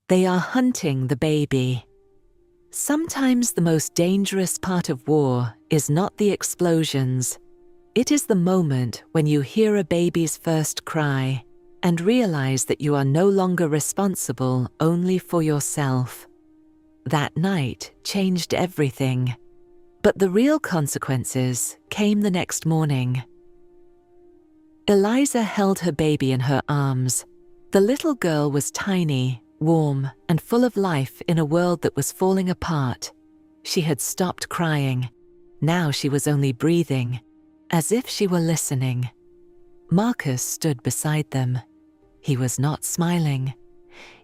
They are hunting the baby. Sometimes the most dangerous part of war is not the explosions. It is the moment when you hear a baby's first cry and realize that you are no longer responsible only for yourself. That night changed everything, but the real consequences came the next morning. Eliza held her baby in her arms. The little girl was tiny, warm, and full of life in a world that was falling apart. She had stopped crying. Now she was only breathing, as if she were listening. Marcus stood beside them. He was not smiling.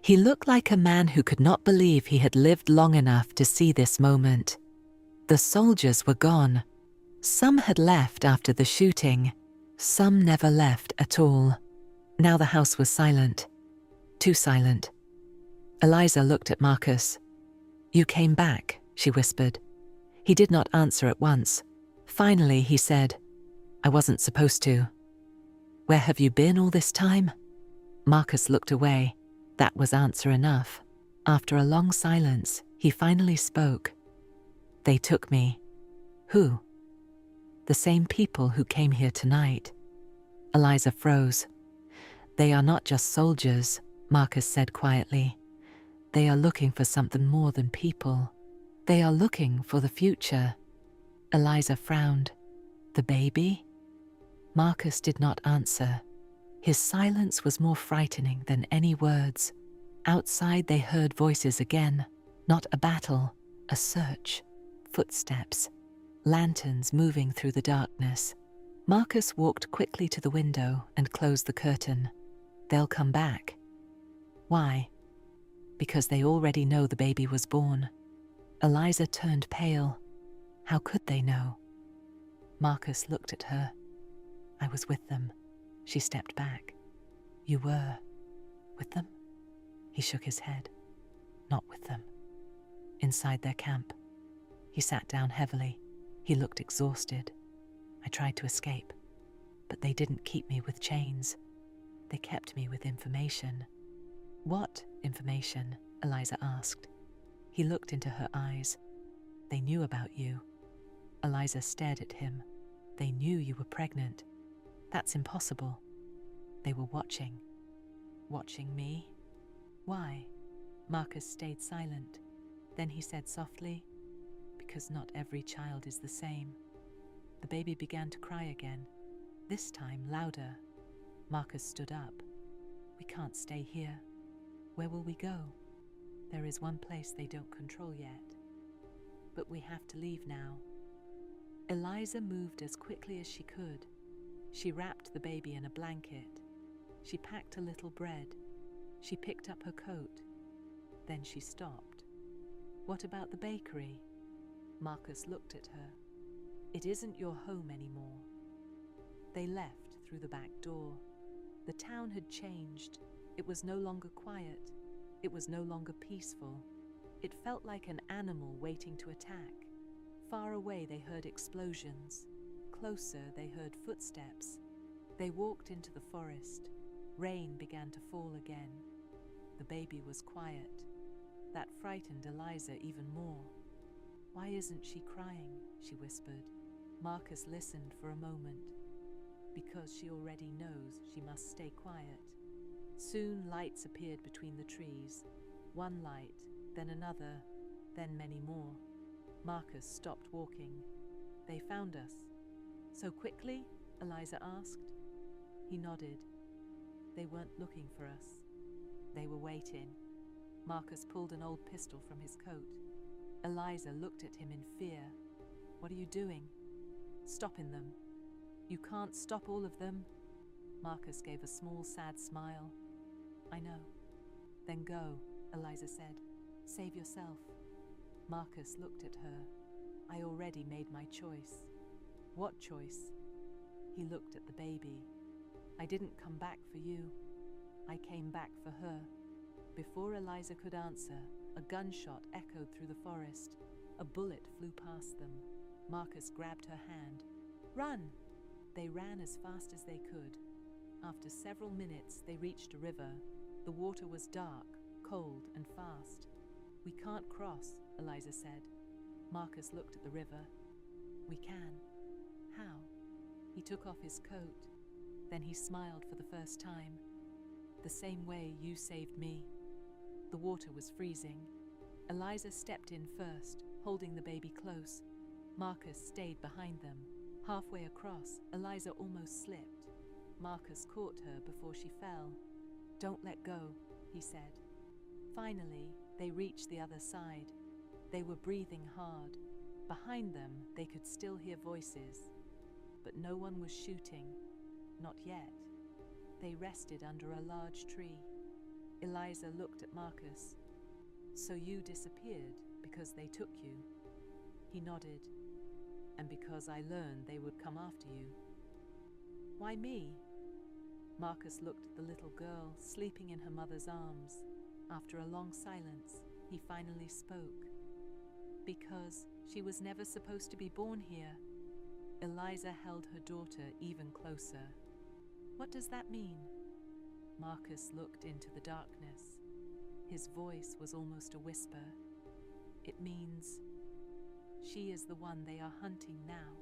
He looked like a man who could not believe he had lived long enough to see this moment. The soldiers were gone. Some had left after the shooting. Some never left at all. Now the house was silent. Too silent. Eliza looked at Marcus. "You came back," she whispered. He did not answer at once. Finally, he said, "I wasn't supposed to." "Where have you been all this time?" Marcus looked away. That was answer enough. After a long silence, he finally spoke. "They took me." "Who?" "The same people who came here tonight." Eliza froze. "They are not just soldiers," Marcus said quietly. "They are looking for something more than people. They are looking for the future." Eliza frowned. "The baby?" Marcus did not answer. His silence was more frightening than any words. Outside they heard voices again. Not a battle, a search. Footsteps. Lanterns moving through the darkness. Marcus walked quickly to the window and closed the curtain. "They'll come back." "Why?" "Because they already know the baby was born." Eliza turned pale. How could they know? Marcus looked at her. "I was with them." She stepped back. "You were with them?" He shook his head. "Not with them." Inside their camp. He sat down heavily. He looked exhausted. "I tried to escape, but they didn't keep me with chains. They kept me with information." "What information?" Eliza asked. He looked into her eyes. "They knew about you." Eliza stared at him. "They knew you were pregnant." "That's impossible." "They were watching." "Watching me? Why?" Marcus stayed silent. Then he said softly, "Because not every child is the same." The baby began to cry again, this time louder. Marcus stood up. "We can't stay here. Where will we go? There is one place they don't control yet. But we have to leave now." Eliza moved as quickly as she could. She wrapped the baby in a blanket. She packed a little bread. She picked up her coat. Then she stopped. "What about the bakery?" Marcus looked at her. "It isn't your home anymore." They left through the back door. The town had changed. It was no longer quiet. It was no longer peaceful. It felt like an animal waiting to attack. Far away they heard explosions. Closer they heard footsteps. They walked into the forest. Rain began to fall again. The baby was quiet. That frightened Eliza even more. "Why isn't she crying?" she whispered. Marcus listened for a moment. "Because she already knows she must stay quiet." Soon lights appeared between the trees. One light, then another, then many more. Marcus stopped walking. "They found us." "So quickly?" Eliza asked. He nodded. "They weren't looking for us. They were waiting." Marcus pulled an old pistol from his coat. Eliza looked at him in fear. "What are you doing?" "Stopping them." "You can't stop all of them." Marcus gave a small, sad smile. "I know." "Then go," Eliza said. "Save yourself." Marcus looked at her. "I already made my choice." "What choice?" He looked at the baby. "I didn't come back for you. I came back for her." Before Eliza could answer, a gunshot echoed through the forest. A bullet flew past them. Marcus grabbed her hand. "Run!" They ran as fast as they could. After several minutes, they reached a river. The water was dark, cold and fast. "We can't cross," Eliza said. Marcus looked at the river. "We can." "How?" He took off his coat. Then he smiled for the first time. "The same way you saved me." The water was freezing. Eliza stepped in first, holding the baby close. Marcus stayed behind them. Halfway across, Eliza almost slipped. Marcus caught her before she fell. "Don't let go," he said. Finally, they reached the other side. They were breathing hard. Behind them, they could still hear voices. But no one was shooting. Not yet. They rested under a large tree. Eliza looked at Marcus. "So you disappeared because they took you?" He nodded. "And because I learned they would come after you." "Why me?" Marcus looked at the little girl sleeping in her mother's arms. After a long silence, he finally spoke. "Because she was never supposed to be born here." Eliza held her daughter even closer. "What does that mean?" Marcus looked into the darkness. His voice was almost a whisper. "It means she is the one they are hunting now."